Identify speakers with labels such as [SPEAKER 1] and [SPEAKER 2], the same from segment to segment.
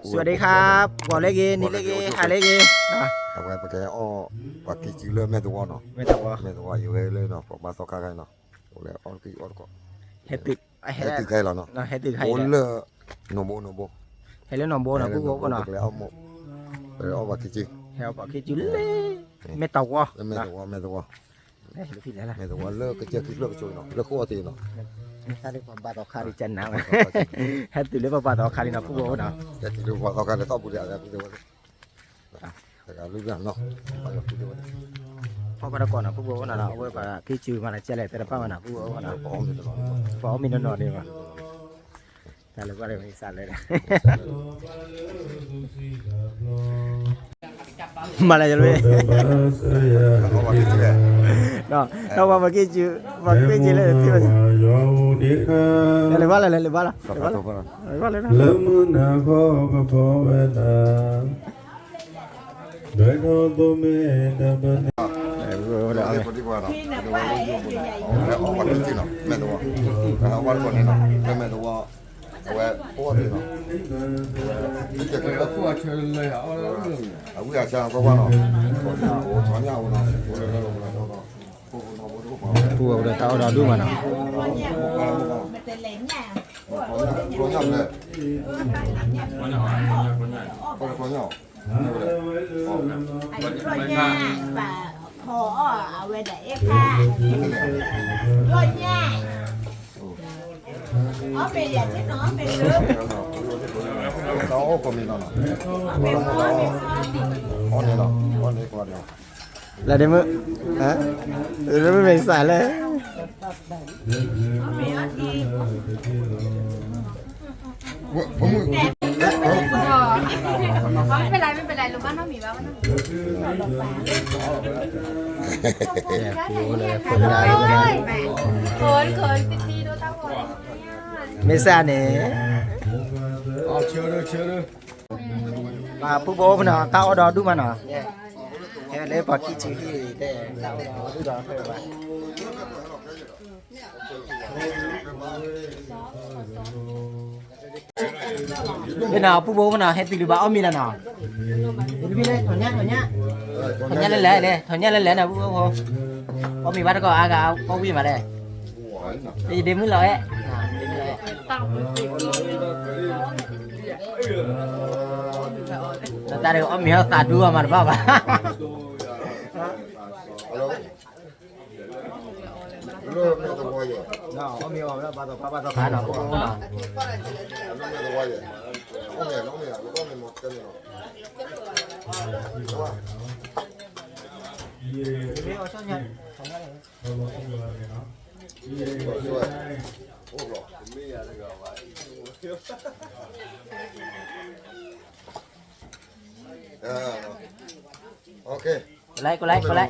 [SPEAKER 1] สวัสดีครับบอกเลขนี่เลขหาเลข
[SPEAKER 2] ทำไงปะแกอ้อปากกี่จิเลือแม่ตัวเนาะ
[SPEAKER 1] ไม่ต้องว่า
[SPEAKER 2] แม่ตัวอยู่เลยเนาะมาสกัดกันเนาะแล้วอ้อกี่อ้อก็
[SPEAKER 1] เฮตึก
[SPEAKER 2] เฮตึกใครเนาะ
[SPEAKER 1] เฮตึกใคร
[SPEAKER 2] โอ้เลโนโบ
[SPEAKER 1] เฮเลนอมโบนะผู้บอกเนาะ
[SPEAKER 2] แล้วอ้อปากกี่จิ
[SPEAKER 1] เฮลปากกี่จิเลยไม่ต้องว่า
[SPEAKER 2] แม่ตัว
[SPEAKER 1] เฮ้ยผิดแล้วนะ
[SPEAKER 2] แม่ตัวเลิกก็เจอคิดเลิกช่วยเนาะเลิกคู่ตีเนาะ
[SPEAKER 1] ถ้าเรียกว่าบาตอคาริจันนะเฮตึกเรียกว่าบาตอคารินะผู้บอกเนาะ
[SPEAKER 2] แต่ที่เรียกว่าตอคาริต้องพูดอะไรพูดว่าแต่การรู้อย่างเนาะพูดว่า
[SPEAKER 1] พอมาก่อนนะผู้บอกว่าเราเอาไว้paraกี่จิมาเจริญแต่ละป้านะผู้บอกว่านะพอมีนอนดีกว่าแต่เลยว่าอะไรไม่สั่นเลยนะมาเลยจ้ะเลยเนาะเรามากี่จิเลยที่ว่าเลยว่าอะไรเลยว่าอะไรนะ
[SPEAKER 3] ละมุนาโคกโพเวนะเดินโนตุเมตะปะ
[SPEAKER 2] แล้วคนที่ว่าเนาะแล้วอ้อปากกี่จิเนาะแม่ตัวแล้ววันก่อนนี่เนาะแม่ตัวเอาไว้ปวดเลยเนาะจะกินก็ปวดเฉยเลยอ่ะเอาวิอาชาก็ว่าเนาะถอนยาวเนาะ
[SPEAKER 1] ผู้เอาเท้าเราดูมาเนาะ
[SPEAKER 2] ถอนยาวเลยถอนยาว
[SPEAKER 4] và họ về để pha rồi nha ở bây giờ chứ nó về nước
[SPEAKER 2] đó có mình nó con này qua đây
[SPEAKER 1] là đêm mưa hả nó mới về xả lên
[SPEAKER 4] ไม่เป็นไรลุงบ้านน้องหมีบ้างนะเขินตีดูตาหัว
[SPEAKER 1] ไม่ซ่าเนี่ย
[SPEAKER 2] เชื่อเลย
[SPEAKER 1] มาผู้บอกมันเนาะตาอดอดูมันเนาะแค่เลยปากขี้จีแต่ตาอดอดูดอเคยว่าbên nào phụ bố bên nào hết từ bảo mi là nào đi lên thằng nhá lên lẽ nào phụ bố không mi bắt có à gạo có gì mà đây đi đếm mới lời ấy ta đều ông mi ta đua mà bảo bà nó ông mi ông đó ba tao khá nào phụ bố nào
[SPEAKER 2] ok
[SPEAKER 1] cô lấy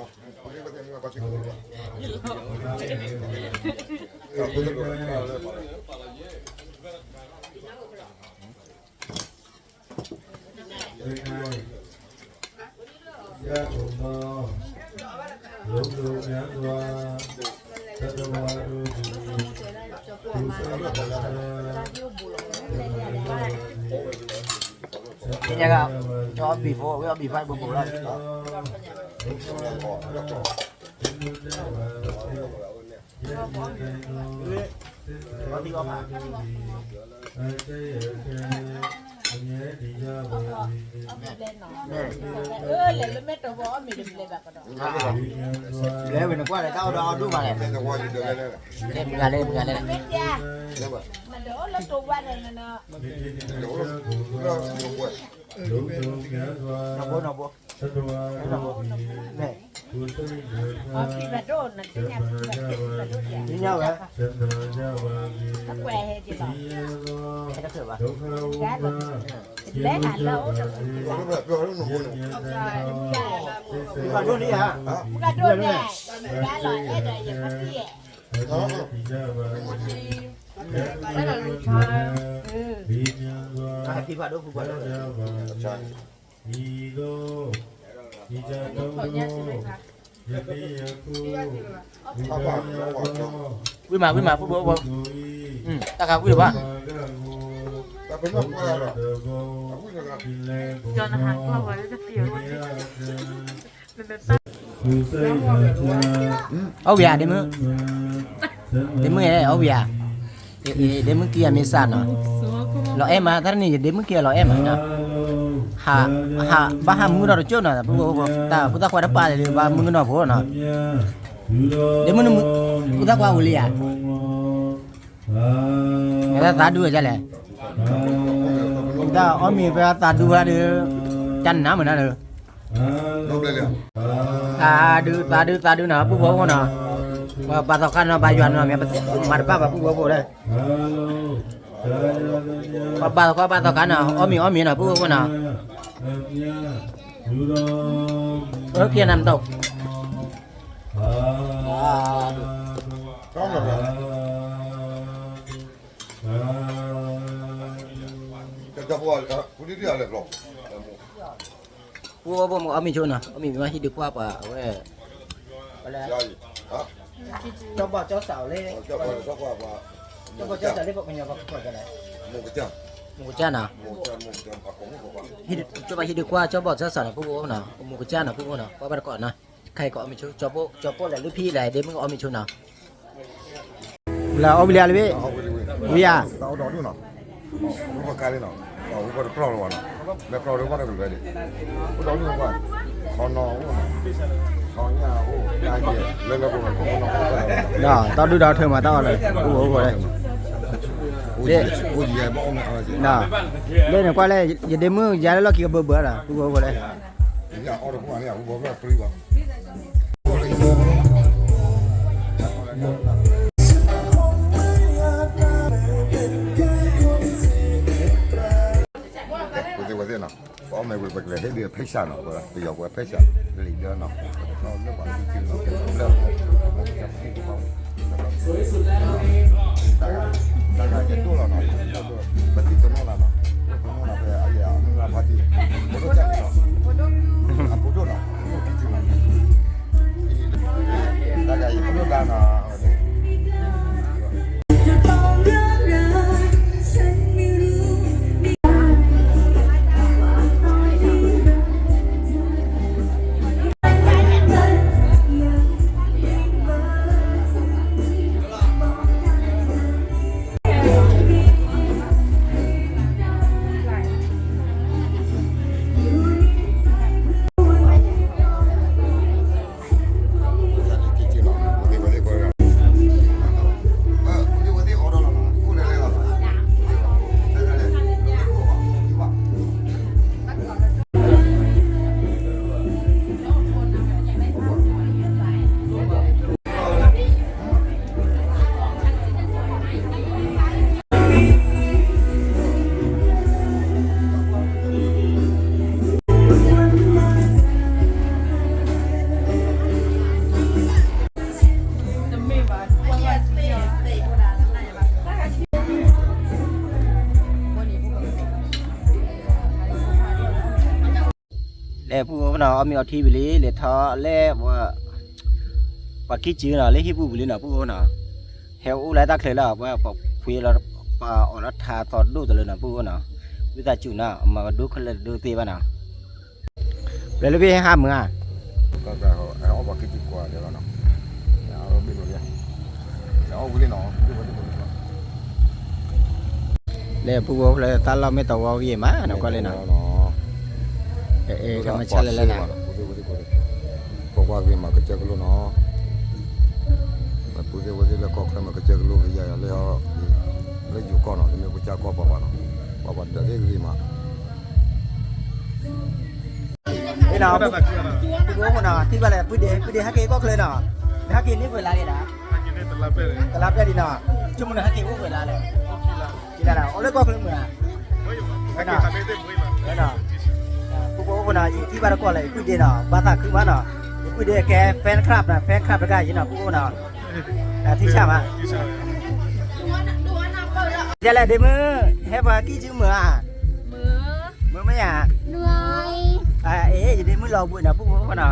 [SPEAKER 1] cái nhà gạo cho bì phô với bì phai bùn bùn lên
[SPEAKER 4] lên mét đầu vó mình lên bạc đó
[SPEAKER 1] lấy mình qua để tao đo đúng mà này lên
[SPEAKER 4] mà đổ lên tù qua này nè
[SPEAKER 1] nó bố này
[SPEAKER 4] khi mà đổ là cái nhà
[SPEAKER 1] với nhau hả
[SPEAKER 4] nó què hay gì đó
[SPEAKER 1] cái đó thử bà
[SPEAKER 4] cá rồi bé hạt lâu rồi
[SPEAKER 1] bà luôn đi hả
[SPEAKER 4] cá đôi nè cá loại ấy rồi giờ phát hiện đó là lụt thôi
[SPEAKER 1] khi bà đâu phụ bà đâu quý mà phụ bố không ta khảo quý được ba
[SPEAKER 2] เป็นว่าพ่อเราพูดยังไง
[SPEAKER 5] จอนอาหารก็ไว้จะเสียวเป็นแบบตั้ง
[SPEAKER 1] ấu bìa đi mưa ấy ấu bìa đến mưa kia mới sàn rồi lọ em mà thằng này đến mưa kia lọ em mà ha ba ham mưa đó trước nè ta qua đắp ba thì ba mưa nó phố nè đến mưa ta qua uli à người ta đưa ra lại người ta ôm mi về ta đưa đi chăn ná mình nó được ta đưa nè bố bố nè bà tao khăn bà doan nè mà bà bố bố đây bà tao khăn nè ôm mi nè bố bố nè ở kia nằm tàu
[SPEAKER 2] choพ่อคุณนี่เรียกอะไรหรอก
[SPEAKER 1] bố bố ôm mi chôn nè ôm mi mà hít được qua bà vậy
[SPEAKER 2] ใช่ฮะ
[SPEAKER 1] cho bà cho xảo lên
[SPEAKER 2] เจ้าพ่อเจ้าพ่อว่า
[SPEAKER 1] cho bà cho xảo lên bọn mình vào cái này
[SPEAKER 2] หมูกระเจ้า
[SPEAKER 1] một cha nào
[SPEAKER 2] หมูกระเจ้าปากของผมว่า
[SPEAKER 1] hít cho bà hít được qua cho bà cho xảo là bố nào một cái cha nào bố nào qua bà cọ nàyใครก็เอาไปcho bố là lúcพี่lại đến mớiเอาไปชนnào làเอาไปเลยพี่
[SPEAKER 2] เอาไปเลย
[SPEAKER 1] พี่อ่ะ
[SPEAKER 2] เอาดอกด้วยเนาะรูปการเลยเนาะเอารูปกล้องเลยเนาะแล้วกล้องเลยว่าได้เลยกูดอกนี่ว่าคอนอคอนยาโอ้ยาเย่แล้วก็คอนอ
[SPEAKER 1] đó tao đưa đó thôi mà tao này bố đây
[SPEAKER 2] โอ้ยโอ้ยบ่เอาไม่เอาสิ
[SPEAKER 1] đó lên này qua đây giờ đến mưa giá nó kia bữa này bố đây
[SPEAKER 2] อย่าเอาดอกมาเนี่ยกูบอกว่าปรีว่ากูจะว่าเนี่ยพอไม่ไปเลยให้เดือดเพชรเนาะก็ไปยกว่าเพชรเลยเดือดเนาะเราเลือกว่าจริงๆเนาะเลือกสวยสุดแล้วแต่การจะตัวเราเนาะปฏิตัวเราเนาะตัวเราไปอะไรอ่ะมึงรับพอดีโปรโตจังเนาะโปรโตเนาะจริงๆเนาะแต่การโปรโตดาเนาะ
[SPEAKER 1] để phụ nào ông mình thi về lý để thọ lẽ và kỹ chữ nào lấy hiệp vụ về lý nào phụ nào theo u lại ta thấy là và phụ là ở đó thà thọ đủ từ nào phụ nào bây giờ chủ nào mà đủ không là đủ tiền nào để lấy về ham à
[SPEAKER 2] ก็เอาบักกิกว่าเดี๋ยวเนาะเอาบินเลยเอาไปเลยเนาะ
[SPEAKER 1] để phụ là ta lo mấy tàu vào gì mà nó qua lên nào cái mà chả lên nào
[SPEAKER 2] บอกว่ากินมาก็เจอกันแล้วเนาะมาพูดเดี๋ยววันนี้เราก็แค่มาก็เจอกันแล้วก็ยังเลยเอาเลยอยู่ก่อนเนาะไม่ก็จะก็บอกว่าเนาะบอกว่าเดี๋ยวกินมา
[SPEAKER 1] cái nào phụ nào thì là phụ để hát cái có lên nào hát cái ní vừa lại đãตลาดได้ดีน่ะจุ่มมันฮักเก็บเวลาเลยกี่แล้วเอาเลยก็ขึ้นมาไม่น่ะไม่น่ะผู้บอกว่าน่ะที่บ้านก็เลยคุยดีน่ะบ้านตาคือบ้านน่ะคุยดีแกแฟนคลับน่ะแฟนคลับได้ยินน่ะผู้บอกน่ะที่ชามาจะเลยเดี๋ยวมือให้ว่ากี่ชื่อมืออ่ะมือไม่อ่ะเหนื่อยเอ๊ะเดี๋ยวมือเราบุญน่ะผู้บอกว่าน่ะ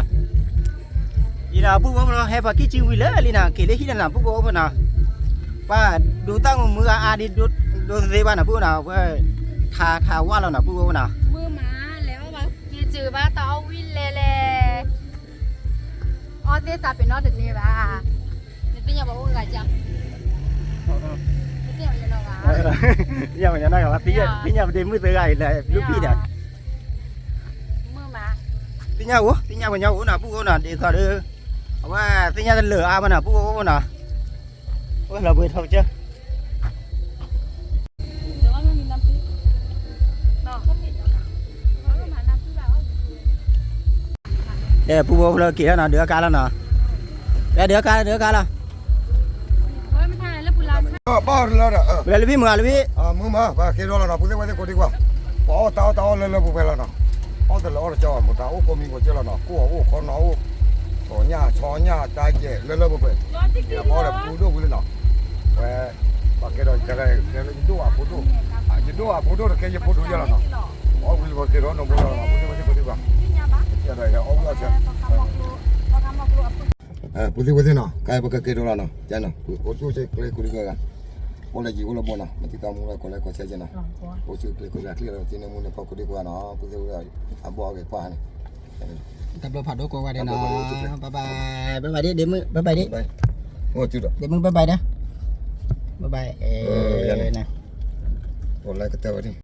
[SPEAKER 1] ยี่น่ะผู้บอกว่าให้ว่ากี่ชื่อวิเลยลีน่ะเกลี่ยที่นั่นน่ะผู้บอกว่าน่ะว่าดูตั้งมืออาดีดูเซบ้านน่ะผู้น่ะว่า ทาว่าแล้วนะปูนะ
[SPEAKER 4] มือหมาแล้วว่ายีจือว่าต่อวินเลออเตสาเป็นนอถึงนี่ป่ะนี่เป็นยังบอกว่าไงจ๊ะนี่เป็นยังไงวะ
[SPEAKER 1] ยังอย่างนั้นครับตีnyaเป็นมือเตยเลยลูกพี่เนี่ย
[SPEAKER 4] มือหมา
[SPEAKER 1] ตีnya của nhau của nàoปูnào để thọ đưaว่าตีnya lửa à mà nàoปูnào ôi là bơi thôi chứ
[SPEAKER 4] แต่ว่ามันมีน้ำพริกเนาะก็เผ็ดแล้วนะแล้วก็มาน้ำพริกแบบว่า
[SPEAKER 1] đểปูlà kia nào đứa cá là nào để đứa cá là
[SPEAKER 4] เฮ้ยไม่ใช่แล้วปุรา
[SPEAKER 2] บ้าแล้วนะ
[SPEAKER 1] về lấy mưa lấy
[SPEAKER 2] มึงมาว่าเกล้อแล้วนะพูดได้ว่าจะกูดีกว่าป๋อเตาเลยพูดไปแล้วนะอ๋อแต่เราจะหมดตาโอ้ก็มีคนเจอแล้วนะกูโอ้คนเอาต่อหน้าช้อนหน้าใจเจ๋เลยพูดไปเดี๋ยวพอแล้วพูดด้วยพูดเลยนะเว้ยว่าเกล้อจะได้เกล้อจะดูอ่ะพูดด้วยแกจะพูดด้วยแล้วนะอ๋อพูดว่าเกล้อน้องพูดแล้วนะพูดดีกว่าจะได้เอาเอาเช่พูดดีนะใครบอกเกล้อแล้วนะจ้านะพูดช่วยเกล้อคุยกันโอ้เลยจีโอ้เลยบ่นะมันติดตามมึงเลยคนเลยก็ใช่จ้ะนะโอ้ช่วยคุยกันเคลียร์ที่นี่มึงเนี่ยพอคุยกันเนาะพูดดีว่าอ่ะบอกกันกว่านี่
[SPEAKER 1] tập đồ phạt đồ qua đây nào bye bye đi đến mưa bye bye đi
[SPEAKER 2] ngồi chưa được
[SPEAKER 1] đến mưa bye bye đó bye bye nè
[SPEAKER 2] còn lại cái tao đi